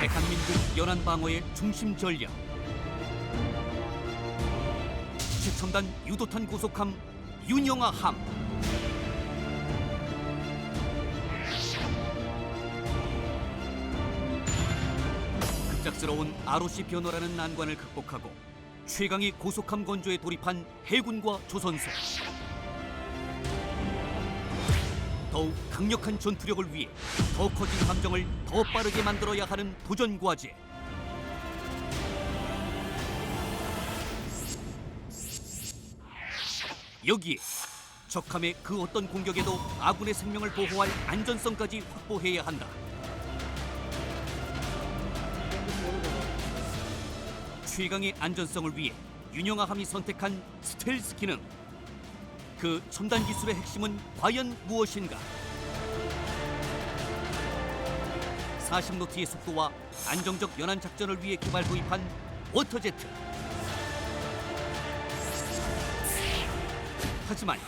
대한민국 연안방어의 중심 전략. 최첨단 유도탄 고속함 윤영하함. 급작스러운 ROC 변호라는 난관을 극복하고 최강의 고속함 건조에 돌입한 해군과 조선소. 더욱 강력한 전투력을 위해 더 커진 함정을 더 빠르게 만들어야 하는 도전 과제. 여기에 적함의 그 어떤 공격에도 아군의 생명을 보호할 안전성까지 확보해야 한다. 최강의 안전성을 위해 윤영하함이 선택한 스텔스 기능. 그 첨단 기술의 핵심은 과연 무엇인가? 40노트의 속도와 안정적 연안 작전을 위해 개발 도입한 워터제트. 하지만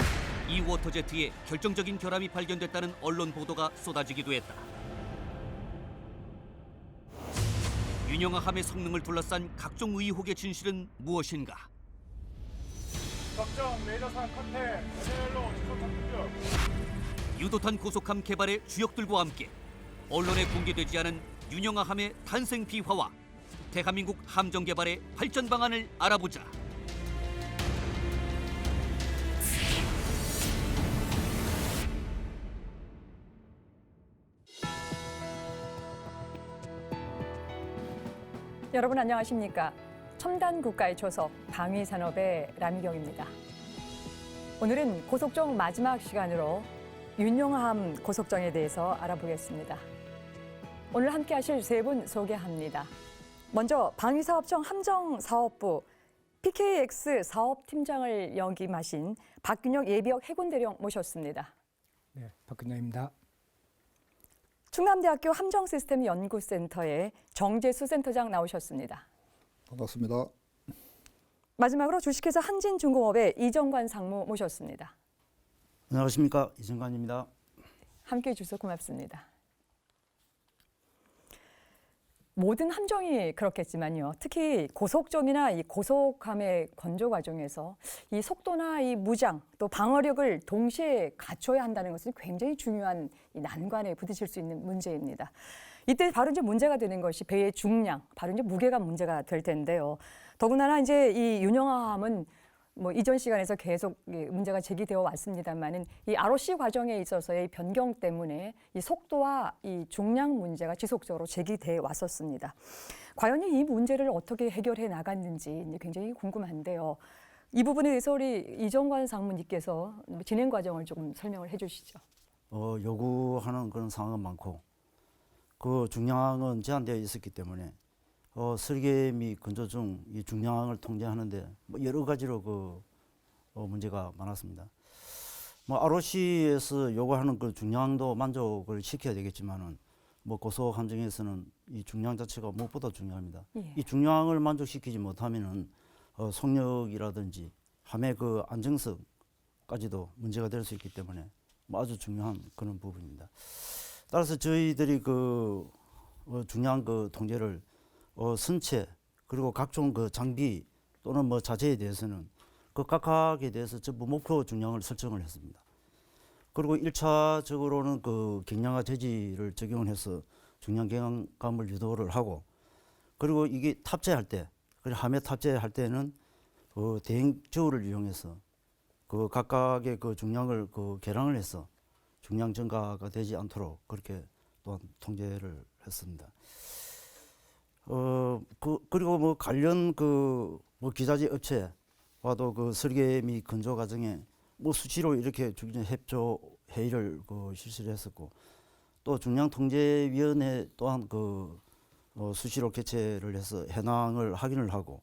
이 워터제트에 결정적인 결함이 발견됐다는 언론 보도가 쏟아지기도 했다. 윤영하함의 성능을 둘러싼 각종 의혹의 진실은 무엇인가? 걱정 레이더산 컨택 제일로 지속탄 공격. 유도탄 고속함 개발의 주역들과 함께 언론에 공개되지 않은 윤영하함의 탄생 비화와 대한민국 함정 개발의 발전 방안을 알아보자. 여러분 안녕하십니까? 첨단 국가의 초석 방위산업의 라미경입니다. 오늘은 고속정 마지막 시간으로 윤영하함 고속정에 대해서 알아보겠습니다. 오늘 함께 하실 세 분 소개합니다. 먼저 방위사업청 함정사업부 PKX 사업팀장을 역임하신 박균혁 예비역 해군대령 모셨습니다. 네, 박근영입니다. 충남대학교 함정시스템연구센터의 정재수 센터장 나오셨습니다. 반갑습니다. 마지막으로 주식회사 한진중공업의 이정관 상무 모셨습니다. 안녕하십니까, 이정관입니다. 함께해 주셔서 고맙습니다. 모든 함정이 그렇겠지만요. 특히 고속정이나 이 고속함의 건조 과정에서 이 속도나 이 무장 또 방어력을 동시에 갖춰야 한다는 것은 굉장히 중요한 이 난관에 부딪힐 수 있는 문제입니다. 이때 바로 이제 문제가 되는 것이 배의 중량, 바로 이제 무게가 문제가 될 텐데요. 더군다나 이제 이 윤영하함은 뭐 이전 시간에서 계속 문제가 제기되어 왔습니다만은 이 ROC 과정에 있어서의 변경 때문에 이 속도와 이 중량 문제가 지속적으로 제기돼 왔었습니다. 과연 이 문제를 어떻게 해결해 나갔는지 굉장히 궁금한데요. 이 부분에 대해서 우리 이정관 상무님께서 진행 과정을 조금 설명을 해주시죠. 요구하는 그런 상황은 많고 그 중량은 제한되어 있었기 때문에 설계 및 건조 중 이 중량을 통제하는데 뭐 여러 가지로 그 문제가 많았습니다. 뭐 ROC에서 요구하는 그 중량도 만족을 시켜야 되겠지만은 뭐 고속 함정에서는 이 중량 자체가 무엇보다 중요합니다. 예. 이 중량을 만족시키지 못하면은 속력이라든지 함의 그 안정성까지도 문제가 될 수 있기 때문에 뭐 아주 중요한 그런 부분입니다. 따라서 저희들이 그 중량 그 통제를 선체 그리고 각종 그 장비 또는 뭐 자재에 대해서는 그 각각에 대해서 전부 목표 중량을 설정을 했습니다. 그리고 1차적으로는 그 경량화 재질을 적용을 해서 중량 경감을 유도를 하고, 그리고 이게 탑재할 때, 그리고 함에 탑재할 때는 그 대행 저울을 이용해서 그 각각의 그 중량을 그 계량을 해서 중량 증가가 되지 않도록 그렇게 또한 통제를 했습니다. 그리고 뭐 관련 뭐 기자재 업체와도 그 설계 및 건조 과정에 뭐 수시로 이렇게 주기적 협조 회의를 실시를 했었고, 또 중량통제위원회 또한 수시로 개최를 해서 현황을 확인을 하고,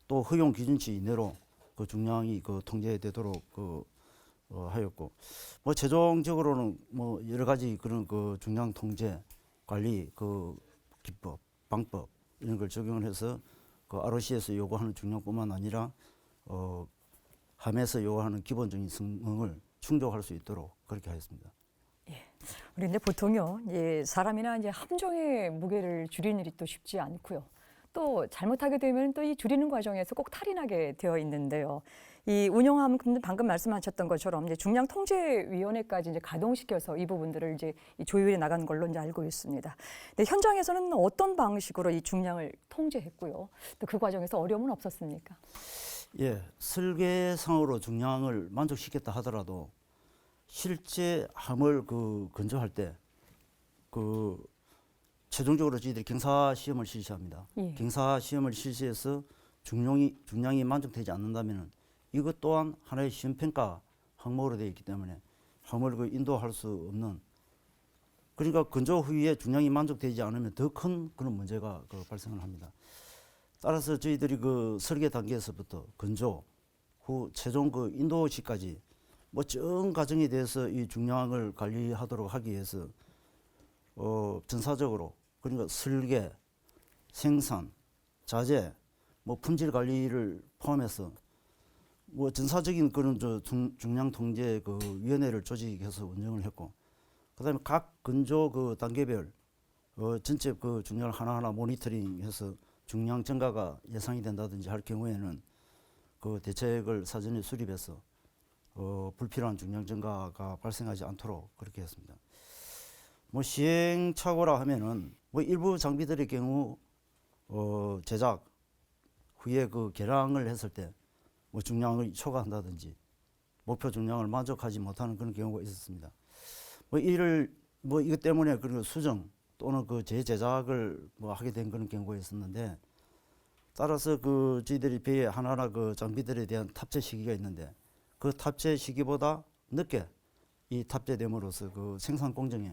또 허용 기준치 이내로 그 중량이 통제되도록 하였고, 뭐 최종적으로는 뭐 여러 가지 그런 중량 통제 관리 기법, 방법 이런 걸 적용을 해서 ROC에서 요구하는 중량뿐만 아니라 함에서 요구하는 기본적인 성능을 충족할 수 있도록 그렇게 하였습니다. 우리 근데 보통요, 사람이나 이제 함정의 무게를 줄이는 일이 또 쉽지 않고요. 또 잘못하게 되면 또 이 줄이는 과정에서 꼭 탈이 나게 되어 있는데요. 이 운영함 방금 말씀하셨던 것처럼 이제 중량통제위원회까지 이제 가동시켜서 이 부분들을 이제 조율해 나간 걸로 이제 알고 있습니다. 근데 현장에서는 어떤 방식으로 이 중량을 통제했고요. 또 그 과정에서 어려움은 없었습니까? 예, 설계상으로 중량을 만족시켰다 하더라도 실제 함을 건조할 때 최종적으로 저희들이 경사 시험을 실시합니다. 예. 경사 시험을 실시해서 중량이 만족되지 않는다면 이것 또한 하나의 시험 평가 항목으로 되어 있기 때문에 함을 인도할 수 없는, 그러니까 건조 후에 중량이 만족되지 않으면 더 큰 그런 문제가 발생을 합니다. 따라서 저희들이 설계 단계에서부터 건조 후 최종 인도 시까지 뭐 전 과정에 대해서 이 중량을 관리하도록 하기 위해서 전사적으로, 그러니까 설계, 생산, 자재, 뭐 품질 관리를 포함해서 뭐 전사적인 그런 중량 통제 위원회를 조직해서 운영을 했고, 그다음에 각 건조 단계별 전체 중량을 하나하나 모니터링해서 중량 증가가 예상이 된다든지 할 경우에는 대책을 사전에 수립해서 불필요한 중량 증가가 발생하지 않도록 그렇게 했습니다. 뭐 시행착오라 하면은 뭐 일부 장비들의 경우 제작 후에 개량을 했을 때 뭐 중량을 초과한다든지 목표 중량을 만족하지 못하는 그런 경우가 있었습니다. 뭐 이것 때문에 그리고 수정 또는 재제작을 하게 된 그런 경우가 있었는데, 따라서 저희들이 배에 하나하나 장비들에 대한 탑재 시기가 있는데 그 탑재 시기보다 늦게 이 탑재됨으로써 생산 공정에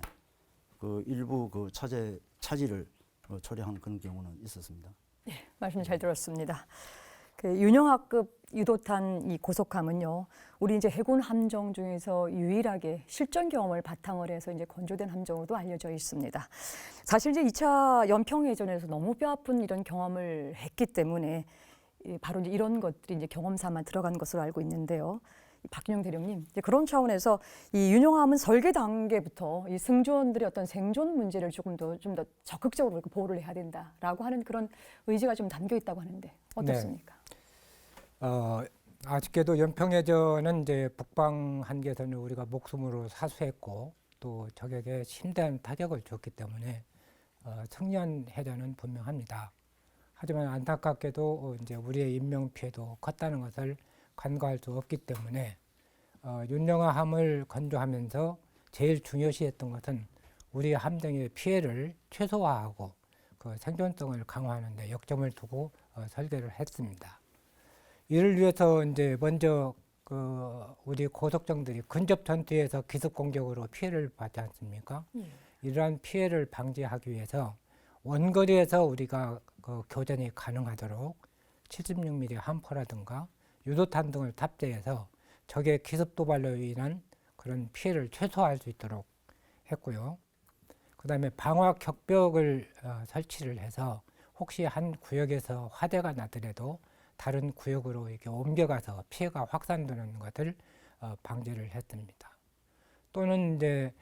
일부 차질을 초래한 그런 경우는 있었습니다. 말씀 잘 들었습니다. 윤영하급 유도탄 이 고속함은요, 우리 이제 해군 함정 중에서 유일하게 실전 경험을 바탕으로 해서 이제 건조된 함정으로도 알려져 있습니다. 사실 이제 2차 연평해전에서 너무 뼈아픈 이런 경험을 했기 때문에 바로 이제 이런 것들이 이제 경험사만 들어간 것으로 알고 있는데요. 박균영 대령님, 이제 그런 차원에서 이 윤영함은 설계 단계부터 이 승조원들의 어떤 생존 문제를 좀 더 적극적으로 보호를 해야 된다라고 하는 그런 의지가 좀 담겨 있다고 하는데 어떻습니까? 아쉽게도 연평해전은 이제 북방 한계선을 우리가 목숨으로 사수했고 또 적에게 심대한 타격을 줬기 때문에 승리한 해전은 분명합니다. 하지만 안타깝게도 이제 우리의 인명 피해도 컸다는 것을 간과할 수 없기 때문에 윤영하함을 건조하면서 제일 중요시했던 것은 우리 함정의 피해를 최소화하고 생존성을 강화하는 데 역점을 두고 설계를 했습니다. 이를 위해서 이제 먼저 우리 고속정들이 근접 전투에서 기습 공격으로 피해를 받지 않습니까? 이러한 피해를 방지하기 위해서 원거리에서 우리가 교전이 가능하도록 76mm 함포라든가 유도탄 등을 탑재해서 적의 기습 도발로 인한 그런 피해를 최소화할 수 있도록 했고요. 그 다음에 방화 격벽을 설치를 해서 혹시 한 구역에서 화재가 나더라도 다른 구역으로 이렇게 옮겨가서 피해가 확산되는 것을 방지를 했습니다. 또는 이제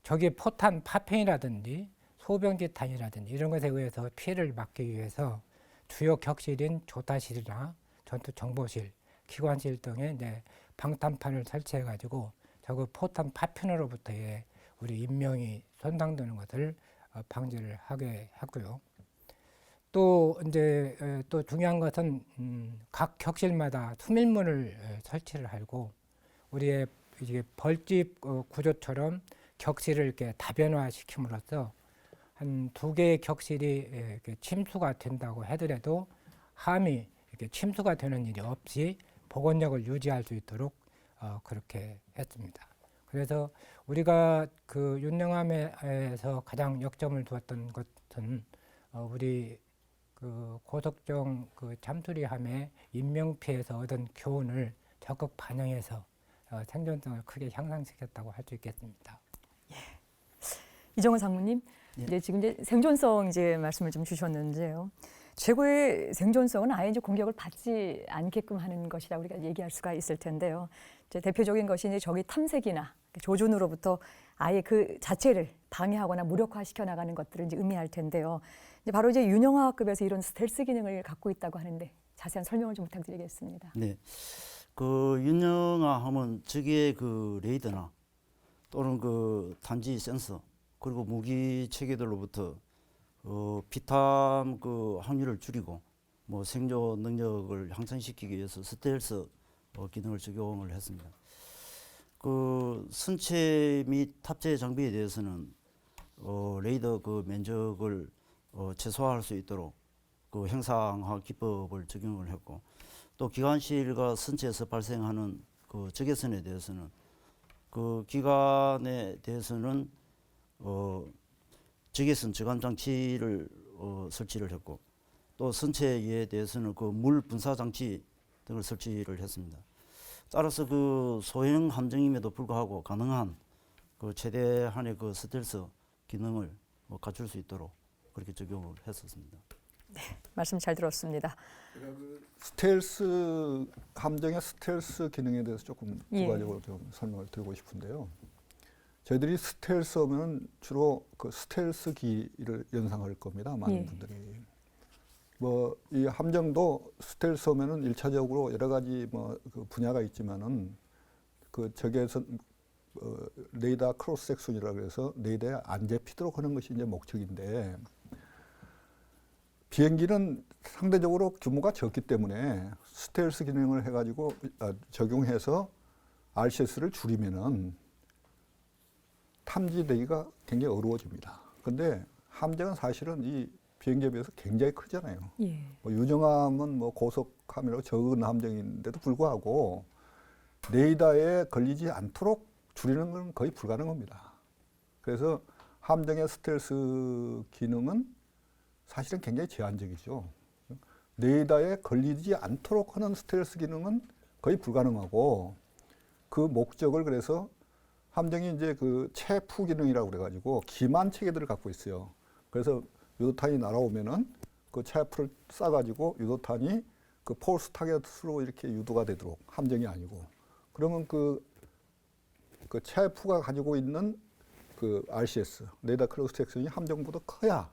적의 포탄 파편이라든지 소병기탄이라든지 이런 것에 의해서 피해를 막기 위해서 주요 격실인 조타실이나 전투정보실, 기관실 등에 이제 방탄판을 설치해가지고 적의 포탄 파편으로부터의 우리 인명이 손상되는 것을 방지를 하게 했고요. 또 이제 또 중요한 것은 각 격실마다 수밀문을 설치를 하고 우리의 이게 벌집 구조처럼 격실을 이렇게 다변화 시킴으로써 한 2개의 격실이 이렇게 침수가 된다고 하더라도 함이 이렇게 침수가 되는 일이 없이 복원력을 유지할 수 있도록 그렇게 했습니다. 그래서 우리가 그 윤영함에서 가장 역점을 두었던 것은 우리 그 고석정 그 참수리함의 인명피해에서 얻은 교훈을 적극 반영해서 생존성을 크게 향상시켰다고 할 수 있겠습니다. 이정은 상무님, 예. 이제 생존성 말씀을 좀 주셨는데요. 최고의 생존성은 아예 이제 공격을 받지 않게끔 하는 것이라 우리가 얘기할 수가 있을 텐데요. 이제 대표적인 것이 이제 적의 탐색이나 조준으로부터 아예 그 자체를 방해하거나 무력화시켜 나가는 것들을 이제 의미할 텐데요. 이제 바로 이제 윤영하급에서 이런 스텔스 기능을 갖고 있다고 하는데 자세한 설명을 좀 부탁드리겠습니다. 네. 그 윤영아 하면 적의 그 레이더나 또는 그探지 센서 그리고 무기 체계들로부터 피탐 그 확률을 줄이고 뭐 생존 능력을 향상시키기 위해서 스텔스 기능을 적용을 했습니다. 그 선체 및 탑재 장비에 대해서는 레이더 그 면적을 최소화할 수 있도록 그 형상화 기법을 적용을 했고 또 기관실과 선체에서 발생하는 그 적외선에 대해서는 그 기관에 대해서는 적외선 저감 장치를 설치를 했고 또 선체에 대해서는 그 물 분사 장치 등을 설치를 했습니다. 따라서 그 소형 함정임에도 불구하고 가능한 그 최대한의 그 스텔스 기능을 갖출 수 있도록 그렇게 적용을 했었습니다. 말씀 잘 들었습니다. 스텔스 함정의 스텔스 기능에 대해서 조금 예. 부가적으로 좀 설명을 드리고 싶은데요. 저희들이 스텔스 하면 주로 그 스텔스기를 연상할 겁니다. 많은 예. 분들이. 뭐 이 함정도 스텔스 하면은 일차적으로 여러 가지 뭐 그 분야가 있지만은 그 적외선 레이더 크로스 섹션이라고 해서 레이더에 안 잡히도록 하는 것이 이제 목적인데 비행기는 상대적으로 규모가 적기 때문에 스텔스 기능을 해가지고 적용해서 RCS를 줄이면은 탐지되기가 굉장히 어려워집니다. 근데 함정은 사실은 이 비행기에 비해서 굉장히 크잖아요. 예. 뭐 유정함은 뭐 고속함이라고 적은 함정인데도 불구하고 레이더에 걸리지 않도록 줄이는 건 거의 불가능합니다. 그래서 함정의 스텔스 기능은 사실은 굉장히 제한적이죠. 레이더에 걸리지 않도록 하는 스텔스 기능은 거의 불가능하고 그 목적을 그래서 함정이 이제 그 체푸 기능이라고 그래가지고 기만 체계들을 갖고 있어요. 그래서 유도탄이 날아오면은 그 체푸를 쏴가지고 유도탄이 그 폴스 타겟으로 이렇게 유도가 되도록 함정이 아니고 그러면 그 체푸가 가지고 있는 그 RCS 레이더 크로스 섹션이 함정보다 커야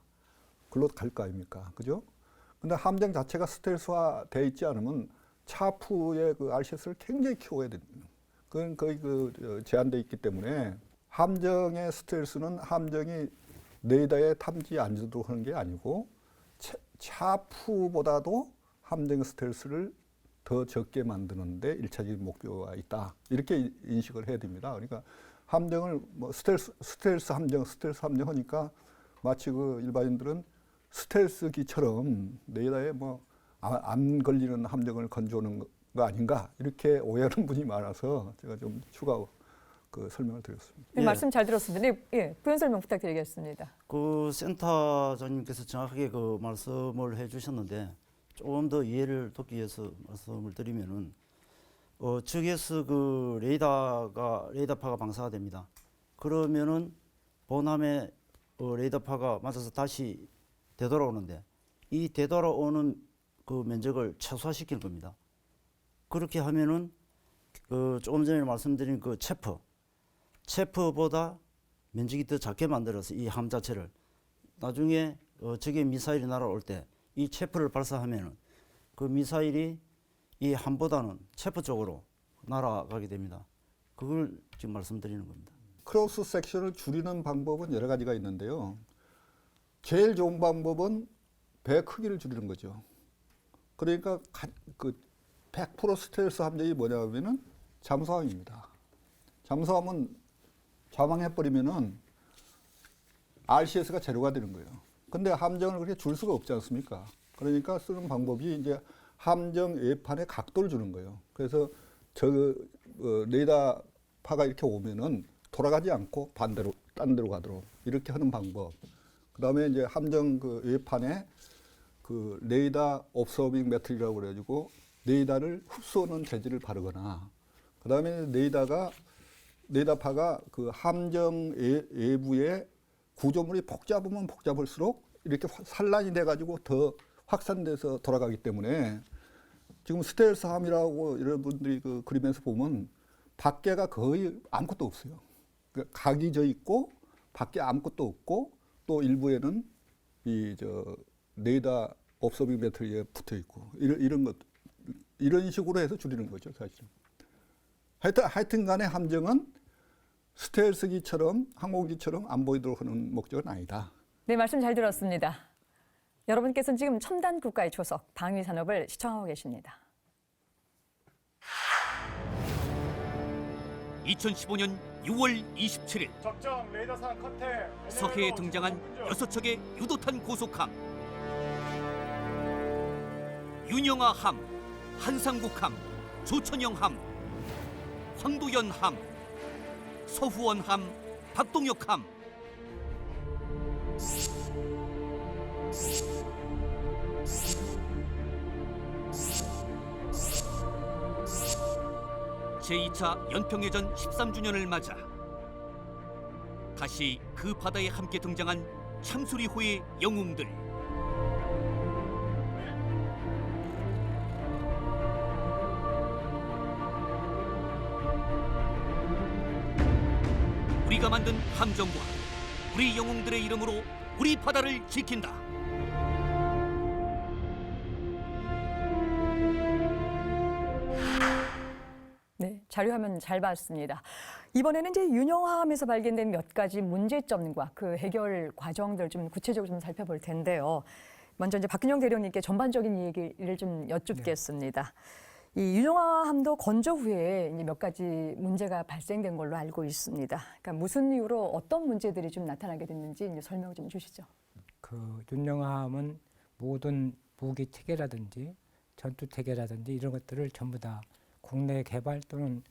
글로 갈 거 아닙니까? 그죠? 근데 함정 자체가 스텔스화 돼 있지 않으면 차푸의 그 RCS를 굉장히 키워야 됩니다. 그건 거의 그 제한돼 있기 때문에 함정의 스텔스는 함정이 레이더에 탐지 안 되도록 하는 게 아니고 차푸보다도 함정 스텔스를 더 적게 만드는데 일차적인 목표가 있다. 이렇게 인식을 해야 됩니다. 그러니까 함정을 뭐 스텔스 함정 하니까 마치 그 일반인들은 스텔스기처럼 레이더에 뭐 안 걸리는 함정을 건져오는 거 아닌가 이렇게 오해하는 분이 많아서 제가 좀 추가 그 설명을 드렸습니다. 네, 말씀 잘 들었습니다. 네, 예, 부연 설명 부탁드리겠습니다. 그 센터장님께서 정확하게 그 말씀을 해주셨는데 조금 더 이해를 돕기 위해서 말씀을 드리면은 적에서 그 레이더파가 방사가 됩니다. 그러면은 본함에 레이더파가 맞아서 다시 되돌아오는데 이 되돌아오는 그 면적을 최소화시키는 겁니다. 그렇게 하면은 조금 전에 말씀드린 그 체퍼보다 면적이 더 작게 만들어서 이 함 자체를 나중에 적의 미사일이 날아올 때 이 체퍼를 발사하면은 그 미사일이 이 함보다는 체퍼 쪽으로 날아가게 됩니다. 그걸 지금 말씀드리는 겁니다. 크로스 섹션을 줄이는 방법은 여러 가지가 있는데요. 제일 좋은 방법은 배 크기를 줄이는 거죠. 그러니까 그 100% 스텔스 함정이 뭐냐면은 잠수함입니다. 잠수함은 좌망해버리면은 RCS가 제로가 되는 거예요. 근데 함정을 그렇게 줄 수가 없지 않습니까? 그러니까 쓰는 방법이 이제 함정 외판에 각도를 주는 거예요. 그래서 레이더파가 이렇게 오면은 돌아가지 않고 반대로 딴 데로 가도록 이렇게 하는 방법. 그다음에 이제 함정 그 외판에 그 레이더 옵서빙 매트리라고 그래가지고 레이더를 흡수하는 재질을 바르거나, 그다음에 레이더파가 그 함정 외부에 구조물이 복잡하면 복잡할수록 이렇게 산란이 돼가지고 더 확산돼서 돌아가기 때문에 지금 스텔스함이라고 여러분들이 그 그림에서 보면 밖에가 거의 아무것도 없어요. 그러니까 각이 져 있고 밖에 아무것도 없고 또 일부에는 레이더 옵서빙 배터리에 붙어 있고 이런 식으로 해서 줄이는 거죠, 사실은. 하여튼 간에 함정은 스텔스기처럼 항공기처럼 안 보이도록 하는 목적은 아니다. 네, 말씀 잘 들었습니다. 여러분께서는 지금 첨단 국가의 초석 방위산업을 시청하고 계십니다. 2015년 6월 27일 적정 레이더상 컨택. 서해에 등장한 6척의 유도탄 고속함. 윤영아함, 한상국함, 조천영함, 황도연함, 서후원함, 박동혁함. 제2차 연평해전 13주년을 맞아 다시 그 바다에 함께 등장한 참수리호의 영웅들. 우리가 만든 함정과 우리 영웅들의 이름으로 우리 바다를 지킨다. 네, 자료화면 잘 봤습니다. 이번에는 이제 윤영함에서 발견된 몇 가지 문제점과 그 해결 과정들 좀 구체적으로 좀 살펴볼 텐데요. 먼저 이제 박근영 대령님께 전반적인 얘기를 좀 여쭙겠습니다. 이 윤영함도 건조 후에 이제 몇 가지 문제가 발생된 걸로 알고 있습니다. 그러니까 무슨 이유로 어떤 문제들이 좀 나타나게 됐는지 이제 설명 좀 주시죠. 그 윤영함은 모든 무기 체계라든지 전투 체계라든지 이런 것들을 전부 다 국내 개발 또는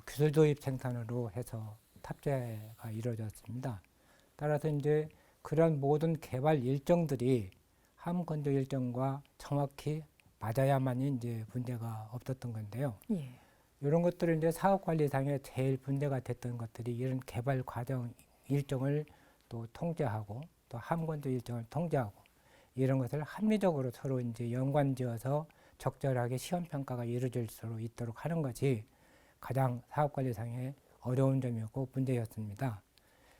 기술 도입 생산으로 해서 탑재가 이루어졌습니다. 따라서 이제 그런 모든 개발 일정들이 함 건조 일정과 정확히 맞아야만이 이제 문제가 없었던 건데요. 예. 이런 것들을 이제 사업 관리상에 제일 문제가 됐던 것들이 이런 개발 과정 일정을 또 통제하고 또 함 건조 일정을 통제하고 이런 것을 합리적으로 서로 이제 연관지어서 적절하게 시험 평가가 이루어질 수 있도록 하는 것이 가장 사업 관리상의 어려운 점이었고 문제였습니다.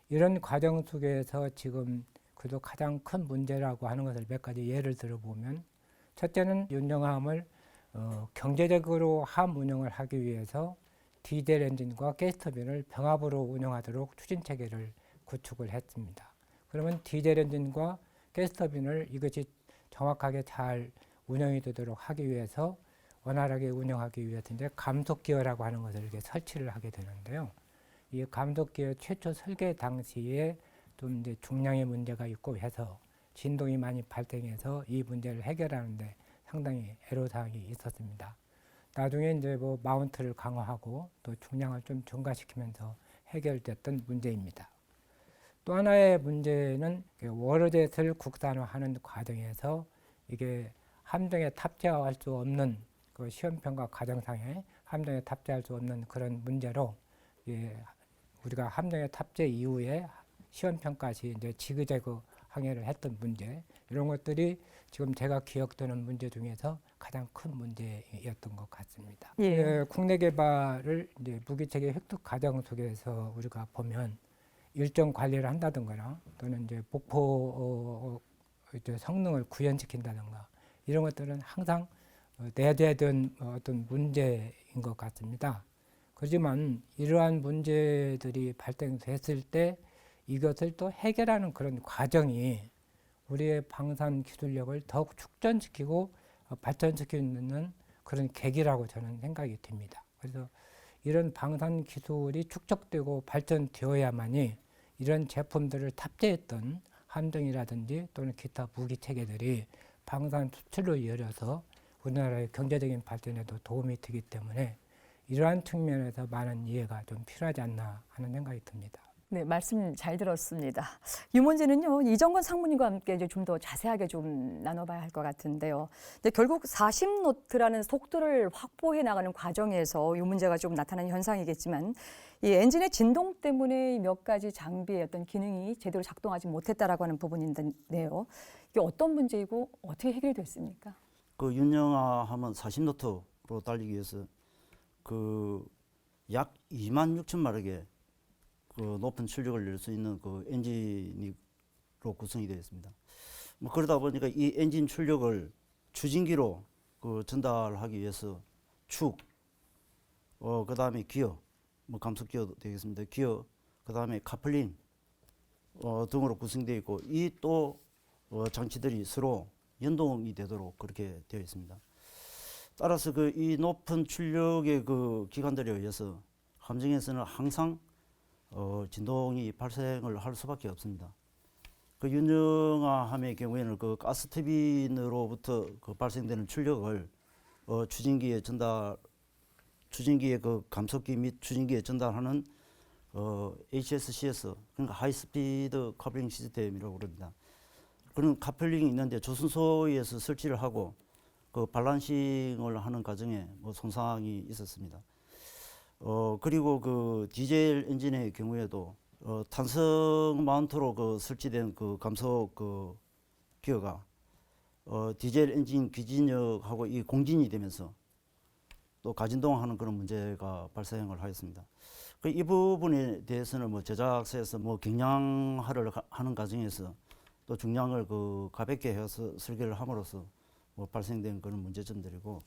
이런 과정 속에서 지금 그래도 가장 큰 문제라고 하는 것을 몇 가지 예를 들어보면, 첫째는 윤영함을 경제적으로 함 운영을 하기 위해서 디젤 엔진과 가스터빈을 병합으로 운영하도록 추진 체계를 구축을 했습니다. 그러면 디젤 엔진과 가스터빈을 이것이 정확하게 잘 운영이 되도록 하기 위해서 원활하게 운영하기 위해서 이제 감속기어라고 하는 것을 이렇게 설치를 하게 되는데요. 이 감속기어 최초 설계 당시에 좀 이제 중량의 문제가 있고 해서 진동이 많이 발생해서 이 문제를 해결하는데 상당히 애로사항이 있었습니다. 나중에 이제 뭐 마운트를 강화하고 또 중량을 좀 증가시키면서 해결됐던 문제입니다. 또 하나의 문제는 워러젯을 국산화하는 과정에서 이게 함정에 탑재할 수 없는 그 시험평가 과정상에 함정에 탑재할 수 없는 그런 문제로 우리가 함정에 탑재 이후에 시험평가 시 이제 지그재그 항해를 했던 문제, 이런 것들이 지금 제가 기억되는 문제 중에서 가장 큰 문제였던 것 같습니다. 예. 국내 개발을 이제 무기체계 획득 과정 속에서 우리가 보면 일정 관리를 한다든가 또는 이제 목표 성능을 구현시킨다든가 이런 것들은 항상 내재된 어떤 문제인 것 같습니다. 그렇지만 이러한 문제들이 발생됐을 때 이것을 또 해결하는 그런 과정이 우리의 방산 기술력을 더욱 축전시키고 발전시키는 그런 계기라고 저는 생각이 듭니다. 그래서 이런 방산 기술이 축적되고 발전되어야만이 이런 제품들을 탑재했던 함정이라든지 또는 기타 무기 체계들이 방산 수출로 이어져서 우리나라의 경제적인 발전에도 도움이 되기 때문에 이러한 측면에서 많은 이해가 좀 필요하지 않나 하는 생각이 듭니다. 네, 말씀 잘 들었습니다. 이 문제는요, 이정건 상무님과 함께 이제 좀 더 자세하게 좀 나눠봐야 할 것 같은데요. 근데 결국 40노트라는 속도를 확보해 나가는 과정에서 이 문제가 좀 나타나는 현상이겠지만, 이 엔진의 진동 때문에 몇 가지 장비의 어떤 기능이 제대로 작동하지 못했다라고 하는 부분인데요. 이게 어떤 문제이고 어떻게 해결됐습니까? 그 윤영아 하면 40노트로 달리기 위해서 그 약 26,000마력의 그 높은 출력을 낼 수 있는 그 엔진으로 구성이 되어 있습니다. 뭐 그러다 보니까 이 엔진 출력을 추진기로 그 전달하기 위해서 축, 그다음에 기어, 뭐 감속 기어도 되겠습니다. 기어, 그다음에 카플링 등으로 구성되어 있고 이 또 장치들이 서로 연동이 되도록 그렇게 되어 있습니다. 따라서 그 이 높은 출력의 그 기관들에 의해서 함정에서는 항상 진동이 발생을 할 수밖에 없습니다. 그 윤영아함의 경우에는 그 가스 터빈으로부터 그 발생되는 출력을 추진기에 추진기의 그 감속기 및 추진기에 전달하는 HSCS, 그러니까 하이스피드 커플링 시스템이라고 그럽니다. 그런 카플링이 있는데 조순소에서 설치를 하고 그 발란싱을 하는 과정에 뭐 손상이 있었습니다. 그리고 그 디젤 엔진의 경우에도 탄성 마운트로 그 설치된 그 감속 그 기어가 디젤 엔진 귀진력하고 이 공진이 되면서 또 가진동하는 그런 문제가 발생을 하였습니다. 이 부분에 대해서는 뭐 제작사에서 뭐 경량화를 하는 과정에서 또 중량을 그 가볍게 해서 설계를 함으로써 뭐 발생된 그런 문제점들이고,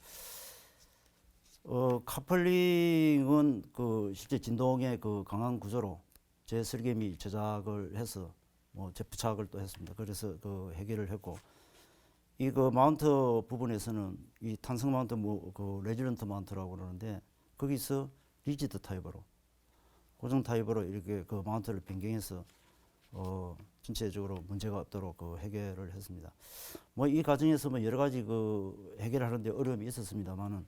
카플링은 그 실제 진동의 그 강한 구조로 재설계 및 제작을 해서 뭐 재부착을 또 했습니다. 그래서 그 해결을 했고, 이 그 마운트 부분에서는 이 탄성 마운트 그 레지던트 마운트라고 그러는데 거기서 리지드 타입으로 고정 타입으로 이렇게 그 마운트를 변경해서 전체적으로 문제가 없도록 그 해결을 했습니다. 뭐 이 과정에서 뭐 여러 가지 그 해결하는데 어려움이 있었습니다만은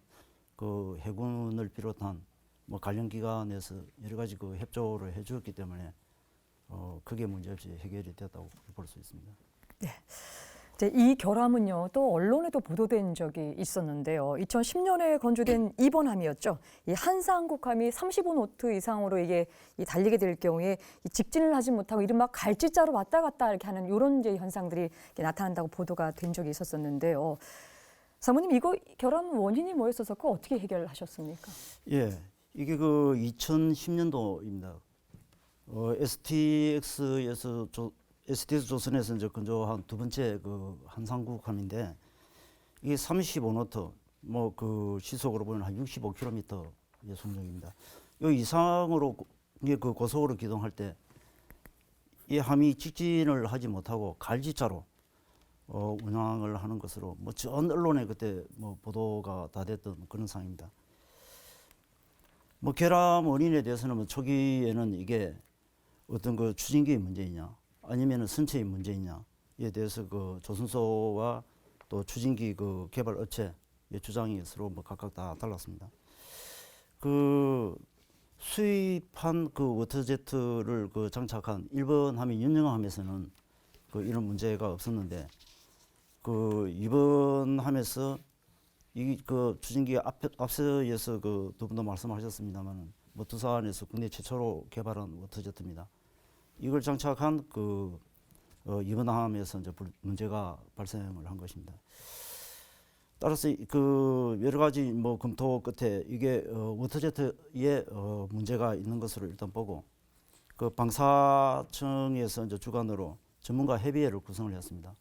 그 해군을 비롯한 뭐 관련 기관에서 여러 가지 그 협조를 해주었기 때문에 크게 문제없이 해결이 됐다고 볼 수 있습니다. 네. 이제 이 결함은요, 또 언론에도 보도된 적이 있었는데요. 2010년에 건조된 2번 함이었죠. 이 한사항국함이 35노트 이상으로 이게 달리게 될 경우에 직진을 하지 못하고 이른바 갈지자로 왔다 갔다 이렇게 하는 이런 이제 현상들이 나타난다고 보도가 된 적이 있었었는데요. 사모님, 이거 결함 원인이 뭐였어서 그거 어떻게 해결하셨습니까? 예, 이게 그 2010년도입니다. STX 조선에서 이제 건조한 두 번째 그 한상국함인데 이게 35노트 뭐 그 시속으로 보면 한 65km 속력입니다. 이 이상으로 이게 그 고속으로 기동할 때 이 함이 직진을 하지 못하고 갈지자로 운항을 하는 것으로 뭐 전 언론에 그때 뭐 보도가 다 됐던 그런 상황입니다. 뭐 결함 원인에 대해서는 뭐 초기에는 이게 어떤 그 추진기의 문제이냐 아니면은 선체의 문제이냐에 대해서 그 조선소와 또 추진기 그 개발 업체의 주장이 서로 뭐 각각 다 달랐습니다. 그 수입한 그 워터제트를 그 장착한 1번 함인 윤영함에서는 그 이런 문제가 없었는데 그 2번 함에서 이 그 추진기 앞서에서 그 두 분도 말씀하셨습니다만은 모터사안에서 국내 최초로 개발한 워터제트입니다. 이걸 장착한 그 이번 함에서 이제 문제가 발생을 한 것입니다. 따라서 그 여러 가지 뭐 검토 끝에 이게 워터제트에 문제가 있는 것으로 일단 보고 그 방사청에서 이제 주관으로 전문가 협의회를 구성을 했습니다.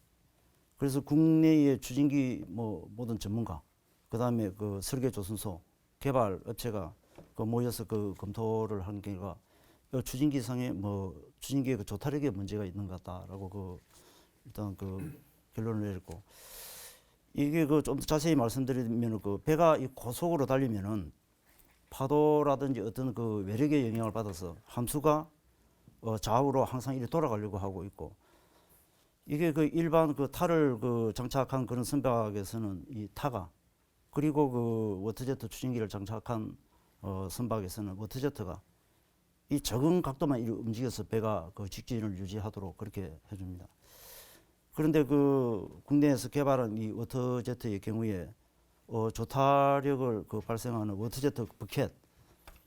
그래서 국내의 추진기 뭐 모든 전문가, 그 다음에 그 설계 조선소, 개발 업체가 그 모여서 그 검토를 한 결과 추진기상에 뭐 추진기의 그 조타력에 문제가 있는 것 같다라고 그 일단 그 결론을 내렸고, 이게 그 좀 더 자세히 말씀드리면 그 배가 이 고속으로 달리면은 파도라든지 어떤 그 외력의 영향을 받아서 함수가 좌우로 항상 이렇게 돌아가려고 하고 있고, 이게 그 일반 그 탈을 그 장착한 그런 선박에서는 이 타가, 그리고 그 워터제트 추진기를 장착한 선박에서는 워터제트가 이 적은 각도만 이렇게 움직여서 배가 그 직진을 유지하도록 그렇게 해줍니다. 그런데 그 국내에서 개발한 이 워터제트의 경우에 조타력을 그 발생하는 워터제트 버켓,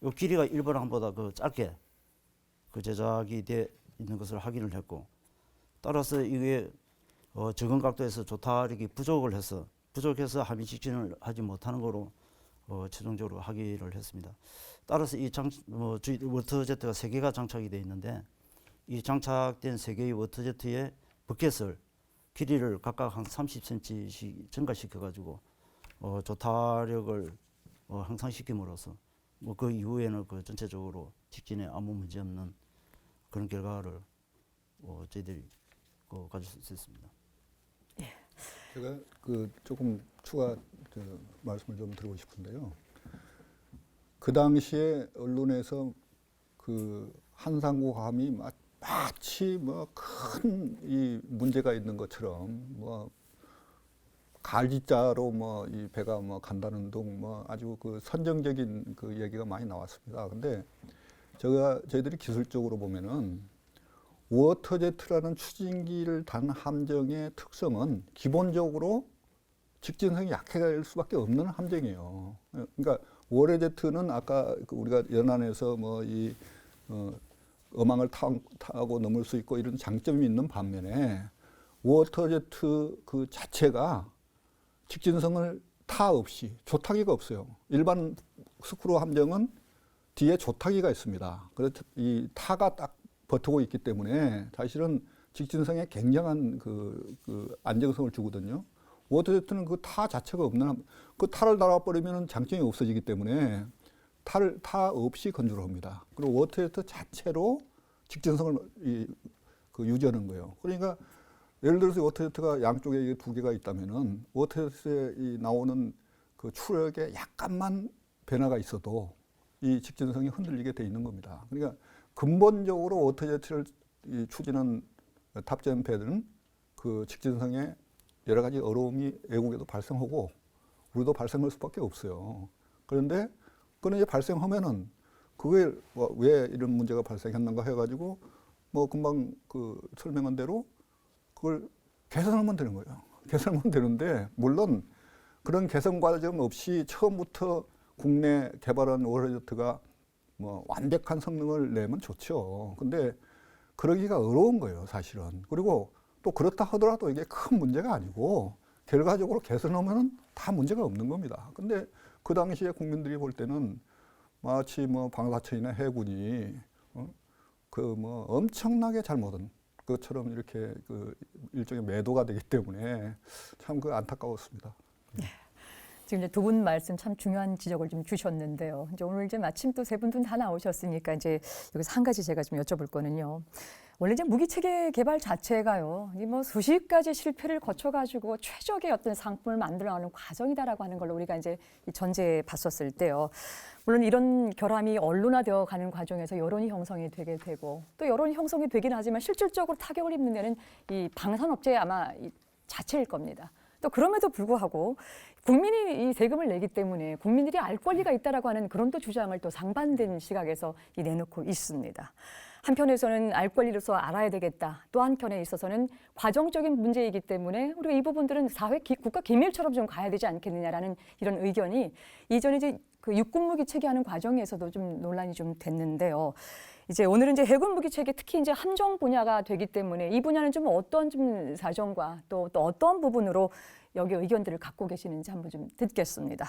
이 길이가 일본항보다 그 짧게 그 제작이 돼 있는 것을 확인을 했고, 따라서 이게 적은 각도에서 조타력이 부족해서 함의 직진을 하지 못하는 거로 최종적으로 확인을 했습니다. 따라서 이 저희 워터제트가 3개가 장착이 되어 있는데, 이 장착된 3개의 워터제트의 버켓을 길이를 각각 한 30cm씩 증가시켜 가지고 조타력을 향상시킴으로써 그 이후에는 그 전체적으로 직진에 아무 문제 없는 그런 결과를 저희들이 가질 수 있습니다. 제가 그 조금 추가 말씀을 좀 드리고 싶은데요. 그 당시에 언론에서 그 한상구함이 마치 뭐 큰 이 문제가 있는 것처럼 뭐 갈지자로 뭐 이 배가 뭐 간다는 등 뭐 아주 그 선정적인 그 얘기가 많이 나왔습니다. 근데 저희들이 기술적으로 보면은 워터제트라는 추진기를 단 함정의 특성은 기본적으로 직진성이 약해질 수밖에 없는 함정이에요. 그러니까 워터제트는 아까 우리가 연안에서 뭐 이 어망을 타고 넘을 수 있고 이런 장점이 있는 반면에 워터제트 그 자체가 직진성을 타 없이 조타기가 없어요. 일반 스크루 함정은 뒤에 조타기가 있습니다. 그래서 이 타가 딱 버티고 있기 때문에 사실은 직진성에 굉장한 그 안정성을 주거든요. 워터제트는 그 타 자체가 없는 그 타를 달아버리면 장점이 없어지기 때문에 타 없이 건조를 합니다. 그리고 워터제트 자체로 직진성을 유지하는 거예요. 그러니까 예를 들어서 워터제트가 양쪽에 2개가 있다면은 워터제트에 나오는 그 추력에 약간만 변화가 있어도 이 직진성이 흔들리게 돼 있는 겁니다. 그러니까 근본적으로 워터제트를 추진한 탑재한 배들은 그 직진성에 여러 가지 어려움이 외국에도 발생하고 우리도 발생할 수밖에 없어요. 그런데 그건 이제 발생하면은 그게 왜 이런 문제가 발생했는가 해가지고 뭐 금방 그 설명한 대로 그걸 개선하면 되는 거예요. 개선하면 되는데 물론 그런 개선 과정 없이 처음부터 국내 개발한 워터제트가 뭐 완벽한 성능을 내면 좋죠. 근데 그러기가 어려운 거예요, 사실은. 그리고 또 그렇다 하더라도 이게 큰 문제가 아니고 결과적으로 개선하면은 다 문제가 없는 겁니다. 근데 그 당시에 국민들이 볼 때는 마치 뭐 방사청이나 해군이 그 뭐 엄청나게 잘못한 것처럼 이렇게 그 일종의 매도가 되기 때문에 참 그 안타까웠습니다. 지금 이제 두 분 말씀 참 중요한 지적을 좀 주셨는데요. 이제 오늘 이제 마침 또 세 분 다 나오셨으니까 이제 여기서 한 가지 제가 좀 여쭤볼 거는요. 원래 이제 무기 체계 개발 자체가요, 이 뭐 수십 가지 실패를 거쳐가지고 최적의 어떤 상품을 만들어가는 과정이다라고 하는 걸로 우리가 이제 전제해 봤었을 때요. 물론 이런 결함이 언론화되어 가는 과정에서 여론이 형성이 되게 되고 또 여론이 형성이 되긴 하지만 실질적으로 타격을 입는 데는 이 방산업체의 아마 이 자체일 겁니다. 또 그럼에도 불구하고 국민이 이 세금을 내기 때문에 국민들이 알 권리가 있다라고 하는 그런 또 주장을 또 상반된 시각에서 내놓고 있습니다. 한편에서는 알 권리로서 알아야 되겠다. 또 한편에 있어서는 과정적인 문제이기 때문에 우리가 이 부분들은 사회 국가 기밀처럼 좀 가야 되지 않겠느냐라는 이런 의견이 이전에 이제 그 육군 무기 체계하는 과정에서도 좀 논란이 좀 됐는데요. 이제 오늘은 이제 해군 무기 체계 특히 이제 함정 분야가 되기 때문에 이 분야는 좀 어떤 좀 사정과 또 어떤 부분으로 여기 의견들을 갖고 계시는지 한번 좀 듣겠습니다.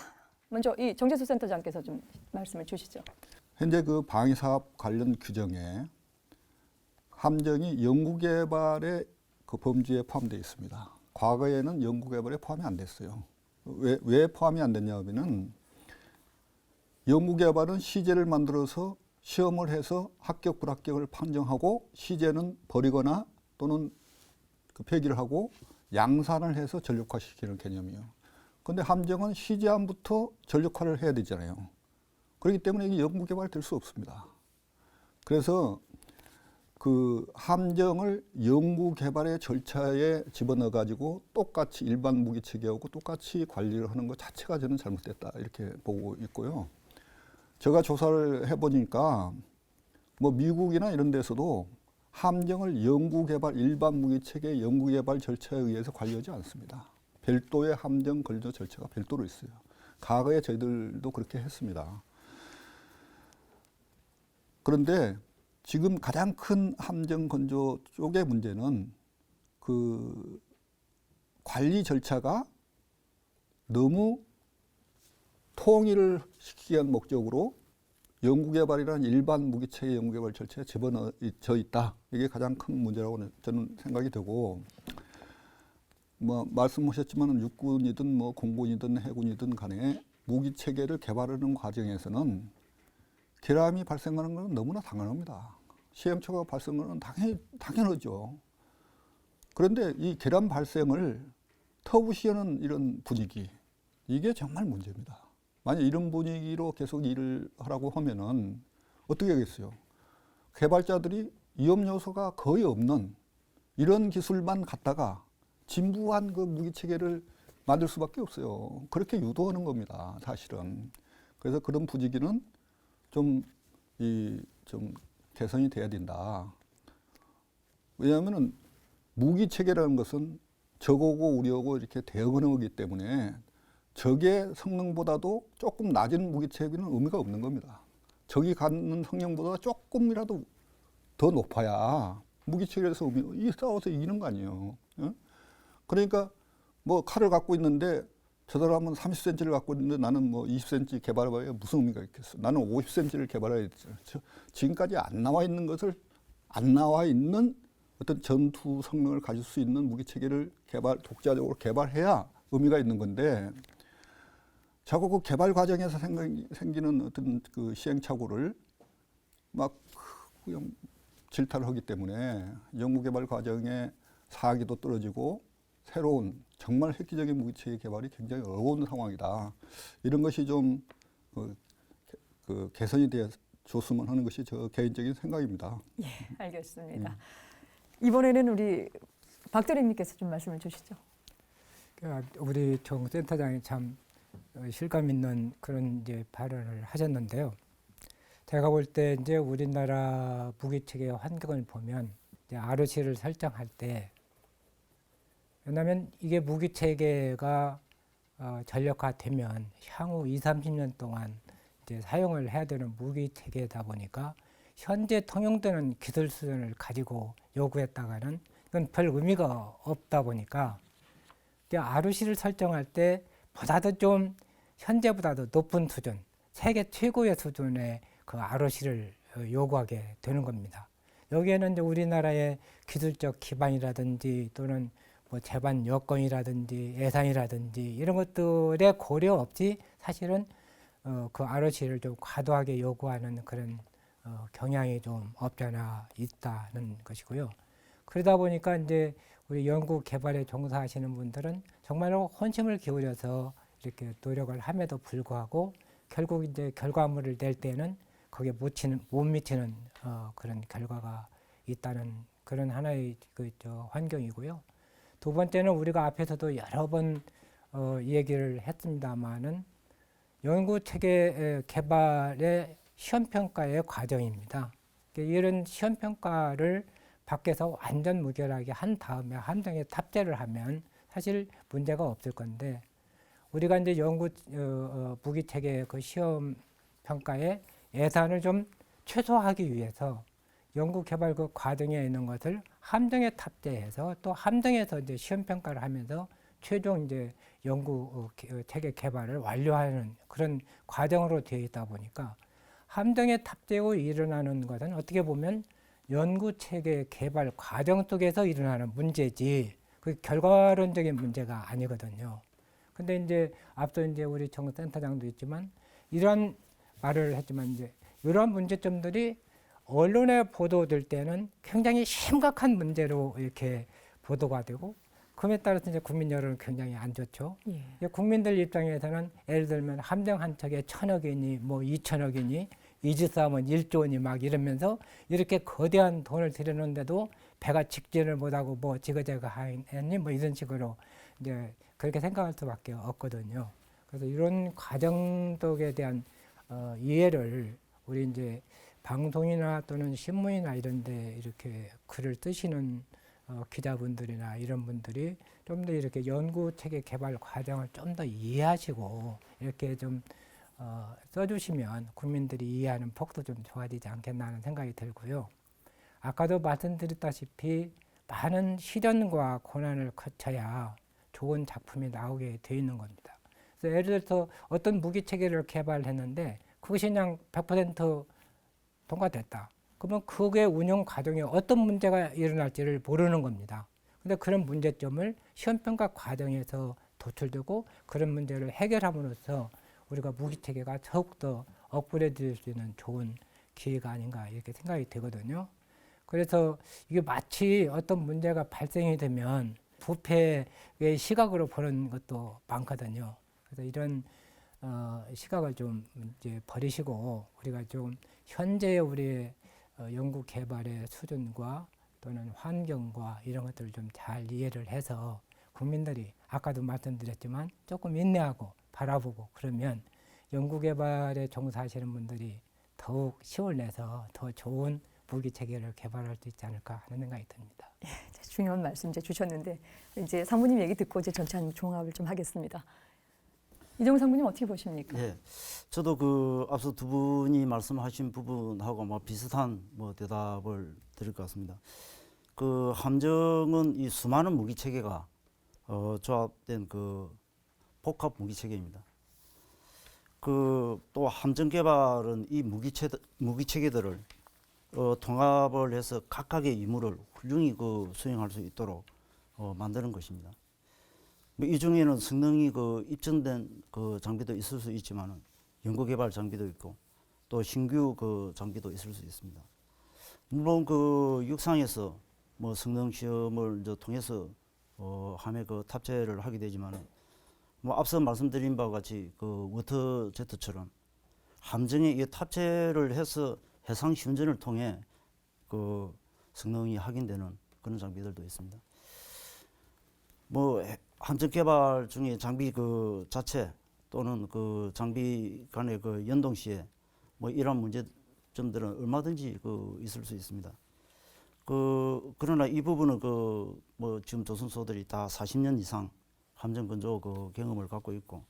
먼저 이 정재수 센터장께서 좀 말씀을 주시죠. 현재 그 방위사업 관련 규정에 함정이 연구개발의 그 범주에 포함되어 있습니다. 과거에는 연구개발에 포함이 안 됐어요. 왜 포함이 안 됐냐면은 연구개발은 시제를 만들어서 시험을 해서 합격 불합격을 판정하고 시제는 버리거나 또는 그 폐기를 하고 양산을 해서 전력화시키는 개념이에요. 그런데 함정은 시제안부터 전력화를 해야 되잖아요. 그렇기 때문에 이게 연구개발이 될 수 없습니다. 그래서 그 함정을 연구 개발의 절차에 집어넣어 가지고 똑같이 일반 무기 체계하고 똑같이 관리를 하는 것 자체가 저는 잘못됐다 이렇게 보고 있고요. 제가 조사를 해보니까 뭐 미국이나 이런 데서도 함정을 연구 개발 일반 무기 체계 연구 개발 절차에 의해서 관리하지 않습니다. 별도의 함정 건조 절차가 별도로 있어요. 과거에 저희들도 그렇게 했습니다. 그런데 지금 가장 큰 함정 건조 쪽의 문제는 그 관리 절차가 너무 통일을 시키기 위한 목적으로 연구개발이라는 일반 무기체계 연구개발 절차에 집어넣어져 있다. 이게 가장 큰 문제라고 저는 생각이 되고, 뭐 말씀하셨지만 육군이든 뭐 공군이든 해군이든 간에 무기체계를 개발하는 과정에서는 결함이 발생하는 것은 너무나 당연합니다. 시행착오가 발생하는 건 당연하죠. 그런데 이 결함 발생을 터부시하는 이런 분위기, 이게 정말 문제입니다. 만약 이런 분위기로 계속 일을 하라고 하면은 어떻게 하겠어요? 개발자들이 위험 요소가 거의 없는 이런 기술만 갖다가 진부한 그 무기 체계를 만들 수밖에 없어요. 그렇게 유도하는 겁니다, 사실은. 그래서 그런 분위기는 좀 개선이 돼야 된다. 왜냐하면은 무기 체계라는 것은 적하고 우리하고 이렇게 대응하는 거기 때문에 적의 성능보다도 조금 낮은 무기 체계는 의미가 없는 겁니다. 적이 갖는 성능보다 조금이라도 더 높아야 무기 체계에서 싸워서 이기는 거 아니에요. 예? 그러니까 뭐 칼을 갖고 있는데 저 사람은 30cm를 갖고 있는데 나는 뭐 20cm 개발해봐야 무슨 의미가 있겠어. 나는 50cm를 개발해야 되죠. 지금까지 안 나와 있는 것을 안 나와 있는 어떤 전투 성능을 가질 수 있는 무기 체계를 독자적으로 개발해야 의미가 있는 건데 자꾸 그 개발 과정에서 생기는 어떤 그 시행착오를 막 그냥 질타를 하기 때문에 연구개발 과정에 사기도 떨어지고 새로운 정말 획기적인 무기체계 개발이 굉장히 어려운 상황이다. 이런 것이 좀 개선이 되어 줬으면 하는 것이 저 개인적인 생각입니다. 예, 알겠습니다. 이번에는 우리 박대리님께서 좀 말씀을 주시죠. 우리 정 센터장이 참 실감 있는 그런 이제 발언을 하셨는데요. 제가 볼 때 이제 우리나라 무기체계 환경을 보면 이제 ROC를 설정할 때, 왜냐하면 이게 무기체계가 전력화되면 향후 20-30년 동안 이제 사용을 해야 되는 무기체계다 보니까 현재 통용되는 기술 수준을 가지고 요구했다가는 그건 별 의미가 없다 보니까 ROC를 설정할 때 보다도 좀 현재보다도 높은 수준, 세계 최고의 수준의 그 ROC를 요구하게 되는 겁니다. 여기에는 이제 우리나라의 기술적 기반이라든지 또는 뭐 제반 여건이라든지 예산이라든지 이런 것들의 고려 없이 사실은 그 ROC를 좀 과도하게 요구하는 그런 경향이 좀 없지 않아 있다는 것이고요. 그러다 보니까 이제 우리 연구 개발에 종사하시는 분들은 정말로 혼심을 기울여서 이렇게 노력을 함에도 불구하고 결국 이제 결과물을 낼 때는 거기에 못 미치는 그런 결과가 있다는 그런 하나의 환경이고요. 두 번째는 우리가 앞에서도 여러 번 얘기를 했습니다마는 연구 체계 개발의 시험평가의 과정입니다. 이런 시험평가를 밖에서 완전 무결하게 한 다음에 함정에 탑재를 하면 사실 문제가 없을 건데, 우리가 이제 연구 무기 체계 그 시험 평가의 예산을 좀 최소화하기 위해서 연구 개발 그 과정에 있는 것을 함정에 탑재해서 또 함정에서 이제 시험 평가를 하면서 최종 이제 연구 체계 개발을 완료하는 그런 과정으로 되어 있다 보니까 함정에 탑재고 일어나는 것은 어떻게 보면 연구 체계 개발 과정 속에서 일어나는 문제지 그 결과론적인 문제가 아니거든요. 근데 이제 앞서 이제 우리 정 센터장도 있지만 이런 말을 했지만 이제 이런 문제점들이 언론에 보도될 때는 굉장히 심각한 문제로 이렇게 보도가 되고, 그에 따라서 이제 국민 여론은 굉장히 안 좋죠. 국민들 입장에서는 예를 들면 함정 한 척에 1,000억이니 뭐 2,000억이니 이지스하면 1조 원이 막 이러면서 이렇게 거대한 돈을 들여놓는데도 배가 직진을 못하고 뭐 지그재그 하니 뭐 이런 식으로 이제 그렇게 생각할 수밖에 없거든요. 그래서 이런 과정독에 대한 이해를 우리 이제 방송이나 또는 신문이나 이런 데 이렇게 글을 쓰시는 기자분들이나 이런 분들이 좀 더 이렇게 연구 체계 개발 과정을 좀 더 이해하시고 이렇게 좀 써주시면 국민들이 이해하는 폭도 좀 좋아지지 않겠나 하는 생각이 들고요. 아까도 말씀드렸다시피 많은 시련과 고난을 거쳐야 좋은 작품이 나오게 돼 있는 겁니다. 그래서 예를 들어서 어떤 무기 체계를 개발했는데 그것이 그냥 100% 통과됐다. 그러면 그게 운영 과정에 어떤 문제가 일어날지를 모르는 겁니다. 근데 그런 문제점을 시험평가 과정에서 도출되고 그런 문제를 해결함으로써 우리가 무기 체계가 더욱더 업그레이드 될 수 있는 좋은 기회가 아닌가 이렇게 생각이 되거든요. 그래서 이게 마치 어떤 문제가 발생이 되면 부패의 시각으로 보는 것도 많거든요. 그래서 이런 시각을 좀 이제 버리시고 우리가 좀 현재의 우리의 연구 개발의 수준과 또는 환경과 이런 것들을 좀 잘 이해를 해서 국민들이 아까도 말씀드렸지만 조금 인내하고 바라보고 그러면 연구 개발에 종사하시는 분들이 더욱 힘을 내서 더 좋은 무기 체계를 개발할 수 있지 않을까 하는 생각이 듭니다. 중요한 말씀 이제 주셨는데 이제 상무님 얘기 듣고 이제 전체 한 종합을 좀 하겠습니다. 이정우 상무님 어떻게 보십니까? 예, 저도 그 앞서 두 분이 말씀하신 부분하고 뭐 비슷한 뭐 대답을 드릴 것 같습니다. 그 함정은 이 수많은 무기 체계가 조합된 그 복합 무기 체계입니다. 그 또 함정 개발은 이 무기 체계들을 통합을 해서 각각의 임무를 훌륭히 그 수행할 수 있도록 만드는 것입니다. 이 중에는 성능이 그 입증된 그 장비도 있을 수 있지만은 연구개발 장비도 있고 또 신규 그 장비도 있을 수 있습니다. 물론 그 육상에서 뭐 성능 시험을 이제 통해서 함에 그 탑재를 하게 되지만은 뭐 앞서 말씀드린 바와 같이 그 워터제트처럼 함정에 이 탑재를 해서 해상 시운전을 통해 그 성능이 확인되는 그런 장비들도 있습니다. 뭐 함정 개발 중에 장비 그 자체 또는 그 장비 간의 그 연동 시에 뭐 이러한 문제점들은 얼마든지 그 있을 수 있습니다. 그러나 이 부분은 그 뭐 지금 조선소들이 다 40년 이상 함정 건조 그 경험을 갖고 있고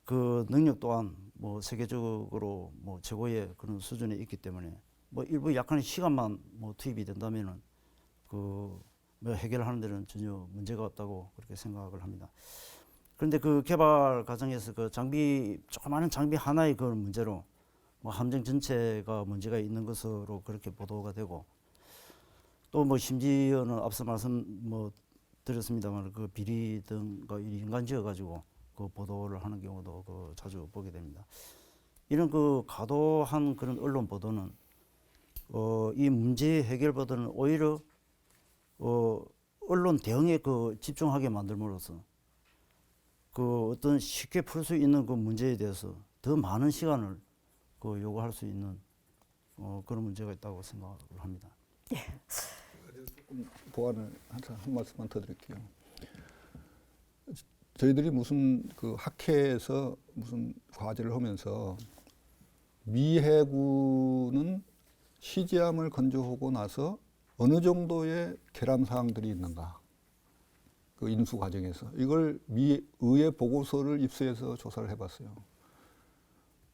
그 능력 또한 뭐 세계적으로 뭐 최고의 그런 수준에 있기 때문에 뭐 일부 약간의 시간만 뭐 투입이 된다면은 그 뭐 해결하는 데는 전혀 문제가 없다고 그렇게 생각을 합니다. 그런데 그 개발 과정에서 그 조그마한 장비 하나의 그 문제로 뭐 함정 전체가 문제가 있는 것으로 그렇게 보도가 되고 또 뭐 심지어는 앞서 말씀 뭐 드렸습니다만 그 비리 등과 연관지어 가지고 그 보도를 하는 경우도 그 자주 보게 됩니다. 이런 그 과도한 그런 언론 보도는 이 문제 해결보다는 오히려 언론 대응에 그 집중하게 만들므로써 그 어떤 쉽게 풀 수 있는 그 문제에 대해서 더 많은 시간을 그 요구할 수 있는 그런 문제가 있다고 생각을 합니다. 조금 보완을 한 말씀만 더 드릴게요. 저희들이 무슨 그 학회에서 무슨 과제를 하면서 미 해군은 시제함을 건조하고 나서 어느 정도의 결함 사항들이 있는가, 그 인수 과정에서 이걸 미 의회 보고서를 입수해서 조사를 해봤어요.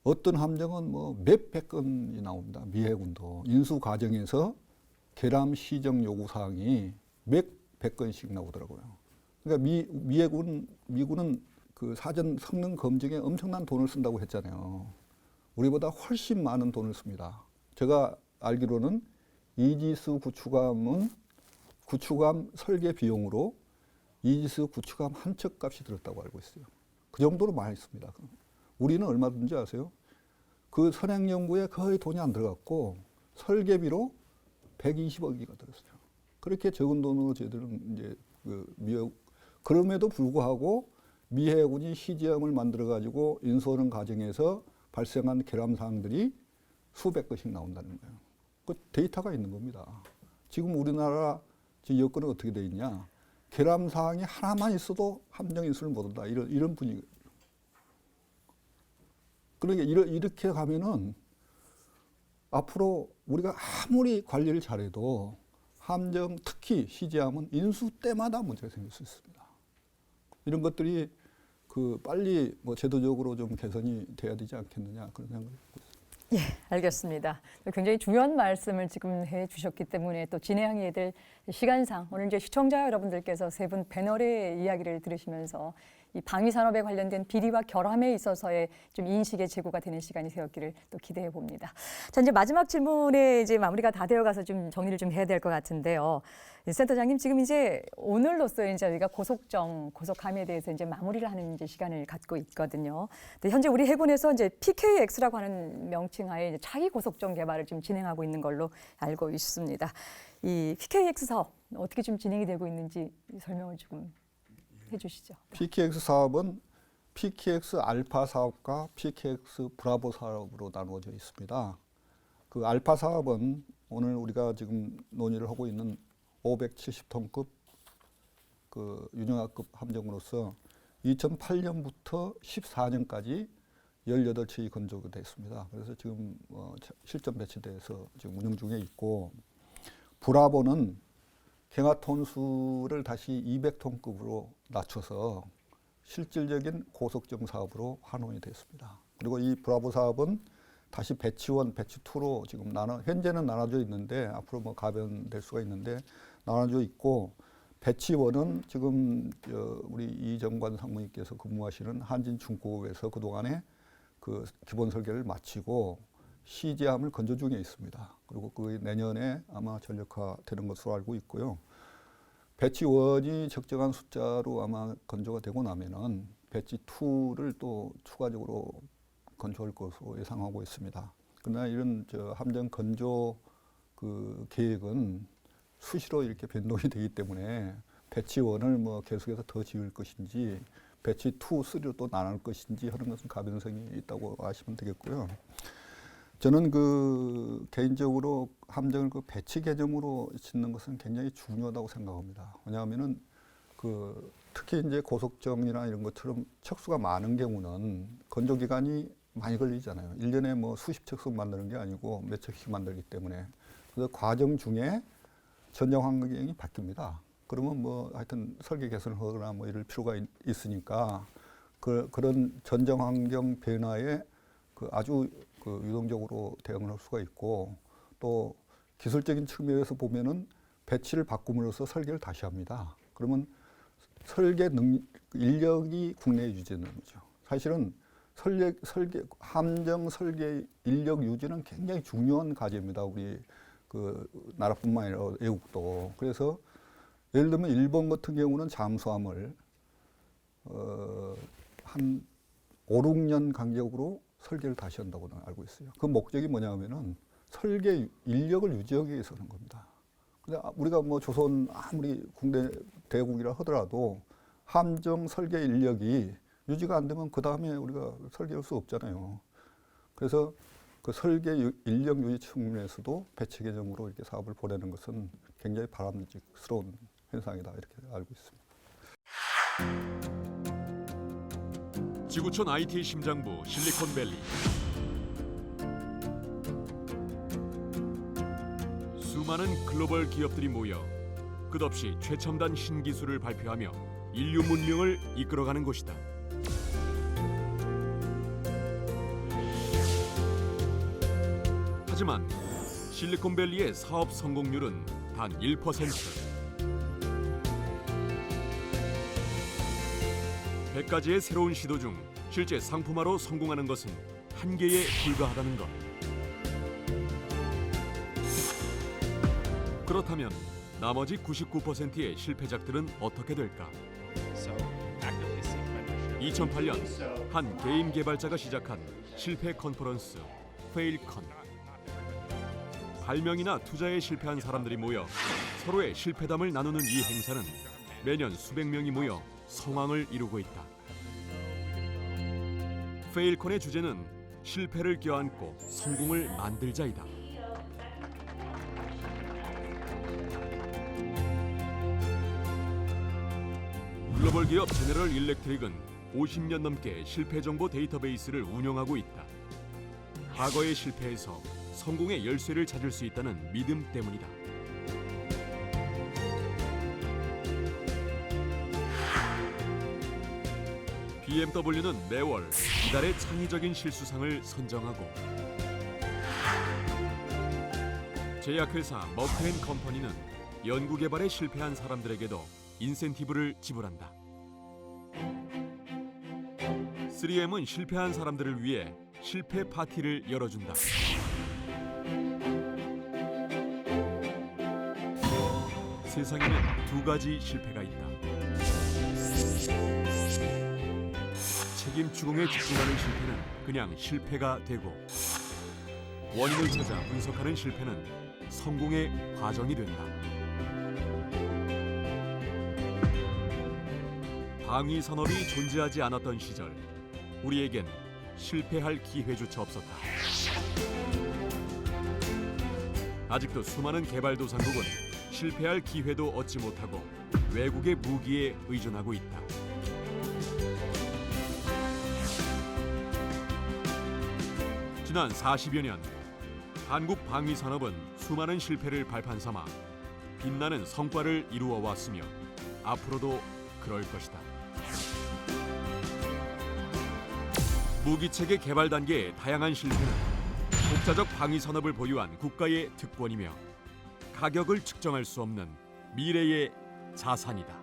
어떤 함정은 뭐 몇백 건이 나옵니다. 미 해군도 인수 과정에서 결함 시정 요구 사항이 몇백 건씩 나오더라고요. 그러니까 미군은 그 사전 성능 검증에 엄청난 돈을 쓴다고 했잖아요. 우리보다 훨씬 많은 돈을 씁니다. 제가 알기로는 이지스 구축함 설계 비용으로 이지스 구축함 한 척 값이 들었다고 알고 있어요. 그 정도로 많이 씁니다. 우리는 얼마 든지 아세요? 그 선행 연구에 거의 돈이 안 들어갔고 설계비로 120억이가 들었어요. 그렇게 적은 돈으로 저희들은 이제 그럼에도 불구하고 미 해군이 시제함을 만들어 가지고 인수하는 과정에서 발생한 결함 사항들이 수백 건씩 나온다는 거예요. 그 데이터가 있는 겁니다. 지금 우리나라 지금 여건은 어떻게 돼 있냐? 결함 사항이 하나만 있어도 함정 인수를 못 한다. 이런 분위기. 그러니까 이렇게 가면은 앞으로 우리가 아무리 관리를 잘해도 함정, 특히 CG함은 인수 때마다 문제가 생길 수 있습니다. 이런 것들이 빨리 뭐 제도적으로 좀 개선이 돼야 되지 않겠느냐 그런 생각을 갖고 있습니다. 예, 알겠습니다. 굉장히 중요한 말씀을 지금 해주셨기 때문에 또 진행해야 될 시간상 오늘 이제 시청자 여러분들께서 세 분 패널의 이야기를 들으시면서 이 방위 산업에 관련된 비리와 결함에 있어서의 좀 인식의 제고가 되는 시간이 되었기를 또 기대해 봅니다. 자, 이제 마지막 질문에 이제 마무리가 다 되어가서 좀 정리를 좀 해야 될 것 같은데요. 센터장님, 지금 이제 오늘로써 이제 저희가 고속함에 대해서 이제 마무리를 하는 이제 시간을 갖고 있거든요. 근데 현재 우리 해군에서 이제 PKX라고 하는 명칭하에 이제 차기 고속정 개발을 좀 진행하고 있는 걸로 알고 있습니다. 이 PKX 사업 어떻게 좀 진행이 되고 있는지 설명을 조금 해주시죠. PKX 사업은 PKX 알파 사업과 PKX 브라보 사업으로 나누어져 있습니다. 그 알파 사업은 오늘 우리가 지금 논의를 하고 있는 570톤급 그 윤영하급 함정으로서 2008년부터 14년까지 18척이 건조가 됐습니다. 그래서 지금 실전 배치돼서 지금 운영 중에 있고, 브라보는 경하 톤수를 다시 200톤급으로 낮춰서 실질적인 고속정 사업으로 환원이 됐습니다. 그리고 이 브라보 사업은 다시 배치 1, 배치 2로 지금 현재는 나눠져 있는데 앞으로 뭐 가변될 수가 있는데 나눠져 있고, 배치 1은 지금 우리 이정관 상무님께서 근무하시는 한진중공업에서 그동안에 그 기본 설계를 마치고 CG함을 건조 중에 있습니다. 그리고 그 내년에 아마 전력화되는 것으로 알고 있고요. 배치 1이 적정한 숫자로 아마 건조가 되고 나면은 배치 2를 또 추가적으로 건조할 것으로 예상하고 있습니다. 그러나 이런 함정 건조 그 계획은 수시로 이렇게 변동이 되기 때문에 배치 1을 뭐 계속해서 더 지을 것인지 배치 2, 3로 또 나눌 것인지 하는 것은 가변성이 있다고 아시면 되겠고요. 저는 개인적으로 함정을 배치 개념으로 짓는 것은 굉장히 중요하다고 생각합니다. 왜냐하면은 특히 이제 고속정이나 이런 것처럼 척수가 많은 경우는 건조 기간이 많이 걸리잖아요. 1년에 뭐 수십 척씩 만드는 게 아니고 몇 척씩 만들기 때문에. 그래서 과정 중에 전장 환경이 바뀝니다. 그러면 뭐 하여튼 설계 개선을 하거나 뭐 이럴 필요가 있으니까 그런 전장 환경 변화에 아주 유동적으로 대응을 할 수가 있고, 또 기술적인 측면에서 보면은 배치를 바꿈으로써 설계를 다시 합니다. 그러면 인력이 국내에 유지되는 거죠. 사실은 함정 설계 인력 유지는 굉장히 중요한 과제입니다. 우리 나라뿐만 아니라 외국도. 그래서 예를 들면 일본 같은 경우는 잠수함을 한 5, 6년 간격으로 설계를 다시 한다고 알고 있어요. 그 목적이 뭐냐면은 설계 인력을 유지하기 위해서 하는 겁니다. 근데 우리가 뭐 조선 아무리 국내 대국이라 하더라도 함정 설계 인력이 유지가 안 되면 그 다음에 우리가 설계할 수 없잖아요. 그래서 그 설계 인력 유지 측면에서도 배치 개념으로 이렇게 사업을 보내는 것은 굉장히 바람직스러운 현상이다 이렇게 알고 있습니다. 지구촌 IT 심장부 실리콘밸리. 수많은 글로벌 기업들이 모여 끝없이 최첨단 신기술을 발표하며 인류 문명을 이끌어가는 곳이다. 하지만 실리콘밸리의 사업 성공률은 단 1%. 100가지의 새로운 시도 중 실제 상품화로 성공하는 것은 한계에 불과하다는 것. 그렇다면 나머지 99%의 실패작들은 어떻게 될까? 2008년 한 게임 개발자가 시작한 실패 컨퍼런스 페일컨. 발명이나 투자에 실패한 사람들이 모여 서로의 실패담을 나누는 이 행사는 매년 수백 명이 모여 성황을 이루고 있다. 페일컨의 주제는 실패를 껴안고 성공을 만들자이다. 글로벌 기업 제너럴 일렉트릭은 50년 넘게 실패 정보 데이터베이스를 운영하고 있다. 과거의 실패에서 성공의 열쇠를 찾을 수 있다는 믿음 때문이다. BMW는 매월 이달의 창의적인 실수상을 선정하고 제약회사 머크앤컴퍼니는 연구개발에 실패한 사람들에게도 인센티브를 지불한다. 3M은 실패한 사람들을 위해 실패 파티를 열어준다. 세상에는 두 가지 실패가 있다. 책임 추궁에 집중하는 실패는 그냥 실패가 되고, 원인을 찾아 분석하는 실패는 성공의 과정이 된다. 방위 산업이 존재하지 않았던 시절, 우리에겐 실패할 기회조차 없었다. 아직도 수많은 개발도상국은 실패할 기회도 얻지 못하고 외국의 무기에 의존하고 있다. 지난 40여 년, 한국 방위 산업은 수많은 실패를 발판 삼아 빛나는 성과를 이루어 왔으며 앞으로도 그럴 것이다. 무기체계 개발 단계의 다양한 실패는 독자적 방위 산업을 보유한 국가의 특권이며 가격을 측정할 수 없는 미래의 자산이다.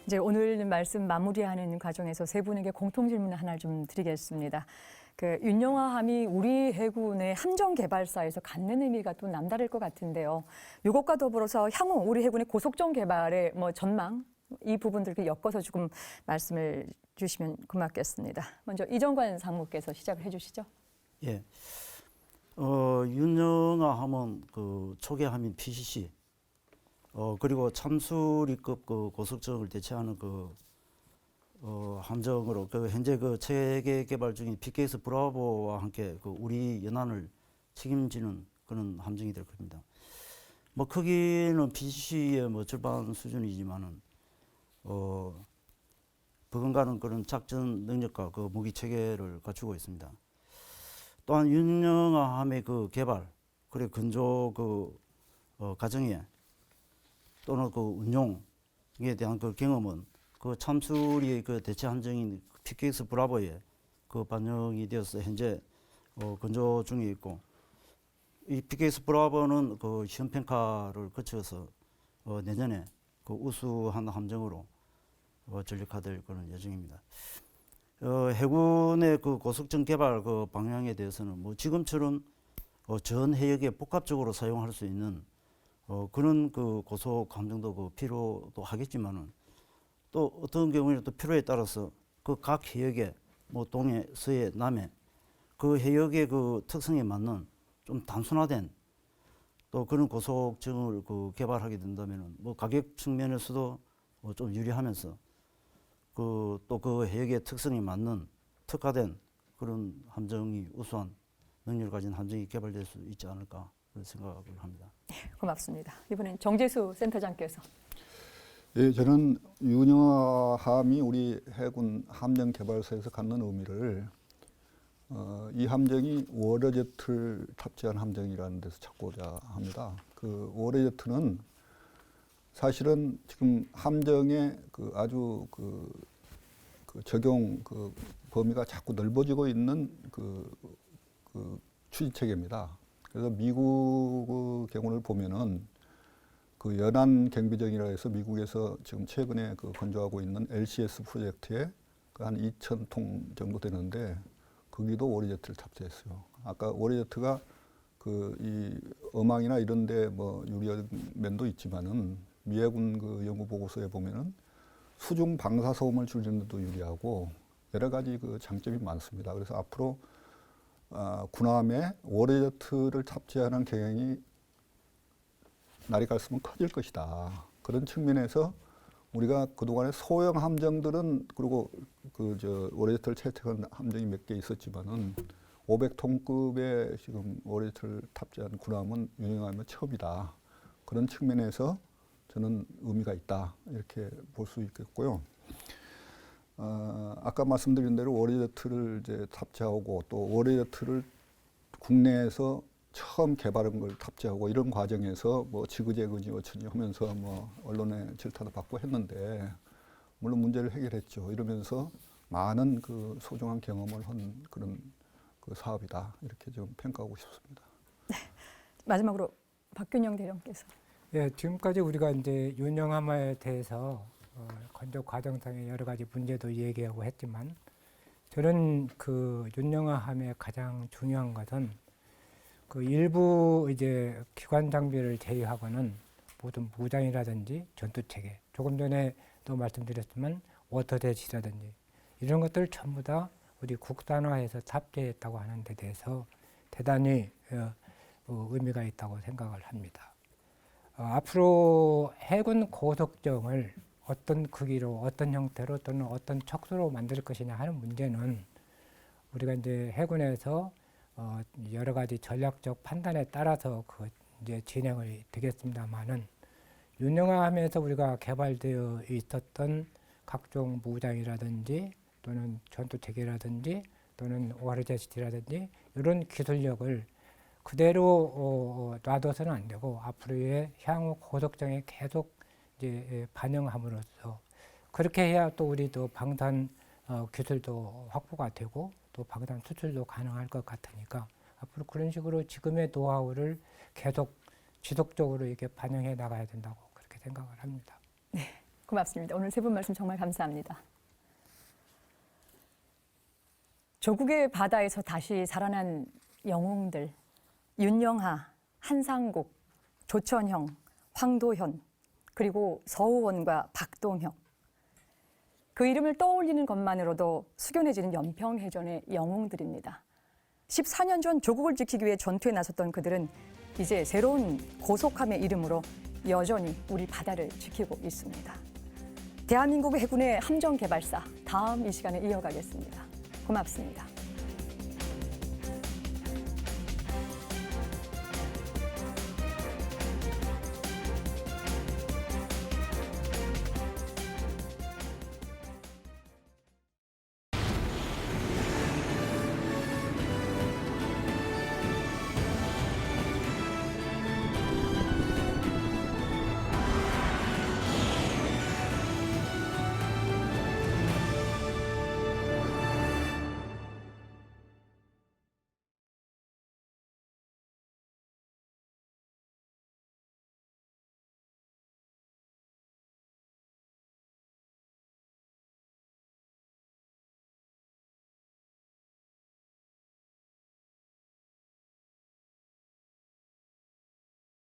이제 오늘 말씀 마무리하는 과정에서 세 분에게 공통 질문 하나 좀 드리겠습니다. 그 윤영아함이 우리 해군의 함정 개발사에서 갖는 의미가 또 남다를 것 같은데요. 이것과 더불어서 향후 우리 해군의 고속정 개발의 전망, 이 부분들 엮어서 조금 말씀을 주시면 고맙겠습니다. 먼저 이정관 상무께서 시작을 해주시죠. 예. 윤영아함은 그 초계함인 PCC, 그리고 참수리급 그 고속정을 대체하는 그 함정으로 그 현재 그 체계 개발 중인 PKS 브라보와 함께 그 우리 연안을 책임지는 그런 함정이 될 겁니다. 뭐 크기는 PCC의 뭐 절반 수준이지만은 버금가는 그런 작전 능력과 그 무기 체계를 갖추고 있습니다. 또한 윤영아함의 그 개발, 그리고 근조 그 과정에 또는 그 운용에 대한 그 경험은 그 참수리의 그 대체 함정인 PKS 브라보에 그 반영이 되어서 현재 근조 중에 있고, 이 PKS 브라보는 그 시험 평가를 거쳐서 내년에 그 우수한 함정으로 전력화될 그런 예정입니다. 해군의 그 고속정 개발 그 방향에 대해서는 뭐 지금처럼 전 해역에 복합적으로 사용할 수 있는 그런 그 고속 함정도 그 필요도 하겠지만은, 또 어떤 경우에는 또 필요에 따라서 그 각 해역에 뭐 동해, 서해, 남해 그 해역의 그 특성에 맞는 좀 단순화된 또 그런 고속정을 그 개발하게 된다면은 뭐 가격 측면에서도 좀 유리하면서 그 또 그 해역의 특성에 맞는 특화된 그런 함정이 우수한 능력을 가진 함정이 개발될 수 있지 않을까 그런 생각을 합니다. 고맙습니다. 이번엔 정재수 센터장께서. 예, 저는 윤영아함이 우리 해군 함정 개발사에서 갖는 의미를 이 함정이 워러제트를 탑재한 함정이라는 데서 찾고자 합니다. 그 워러제트는 사실은 지금 함정의 그 아주 그 적용 그 범위가 자꾸 넓어지고 있는 그 추진 체계입니다. 그래서 미국 경우를 보면은 그 연안 경비정이라 해서 미국에서 지금 최근에 그 건조하고 있는 LCS 프로젝트에 그 한 2,000통 정도 되는데 거기도 워러제트를 탑재했어요. 아까 워러제트가 그 이 어망이나 이런데 뭐 유리한 면도 있지만은 미해군 그 연구 보고서에 보면은 수중 방사 소음을 줄이는 데도 유리하고 여러 가지 그 장점이 많습니다. 그래서 앞으로 군함에 워러제트를 탑재하는 경향이 날이 갈수록 커질 것이다. 그런 측면에서 우리가 그동안에 소형 함정들은 그리고 오래제틀 채택한 함정이 몇 개 있었지만은 500톤급의 지금 오래제틀 탑재한 군함은 운영하면 처음이다. 그런 측면에서 저는 의미가 있다 이렇게 볼 수 있겠고요. 아까 말씀드린 대로 오래제틀을 이제 탑재하고 또 오래제틀을 국내에서 처음 개발한 걸 탑재하고 이런 과정에서 뭐 지그재그니 어쩌니 하면서 뭐 언론의 질타도 받고 했는데 물론 문제를 해결했죠. 이러면서 많은 그 소중한 경험을 한 그런 그 사업이다 이렇게 좀 평가하고 싶습니다. 마지막으로 박균영 대령께서. 예, 지금까지 우리가 이제 윤영함에 대해서 건조 과정상의 여러 가지 문제도 얘기하고 했지만 저는 그 윤영함의 가장 중요한 것은 그 일부 이제 기관 장비를 제외하고는 모든 무장이라든지 전투 체계, 조금 전에도 말씀드렸지만 워터젯이라든지 이런 것들 전부 다 우리 국산화해서 탑재했다고 하는 데 대해서 대단히 의미가 있다고 생각을 합니다. 앞으로 해군 고속정을 어떤 크기로, 어떤 형태로 또는 어떤 척수로 만들 것이냐 하는 문제는 우리가 이제 해군에서 여러 가지 전략적 판단에 따라서 그 이제 진행을 되겠습니다만은 윤영함에서 우리가 개발되어 있었던 각종 무장이라든지 또는 전투 체계라든지 또는 오아르제시티라든지 이런 기술력을 그대로 놔둬서는 안 되고 앞으로의 향후 고속정에 계속 이제 반영함으로써 그렇게 해야 또 우리도 방산 기술도 확보가 되고 또 방산 수출도 가능할 것 같으니까 앞으로 그런 식으로 지금의 노하우를 계속 지속적으로 이렇게 반영해 나가야 된다고 그렇게 생각을 합니다. 네, 고맙습니다. 오늘 세 분 말씀 정말 감사합니다. 조국의 바다에서 다시 살아난 영웅들, 윤영하, 한상국, 조천형, 황도현, 그리고 서우원과 박동혁. 그 이름을 떠올리는 것만으로도 숙연해지는 연평해전의 영웅들입니다. 14년 전 조국을 지키기 위해 전투에 나섰던 그들은 이제 새로운 고속함의 이름으로 여전히 우리 바다를 지키고 있습니다. 대한민국 해군의 함정 개발사, 다음 이 시간에 이어가겠습니다. 고맙습니다.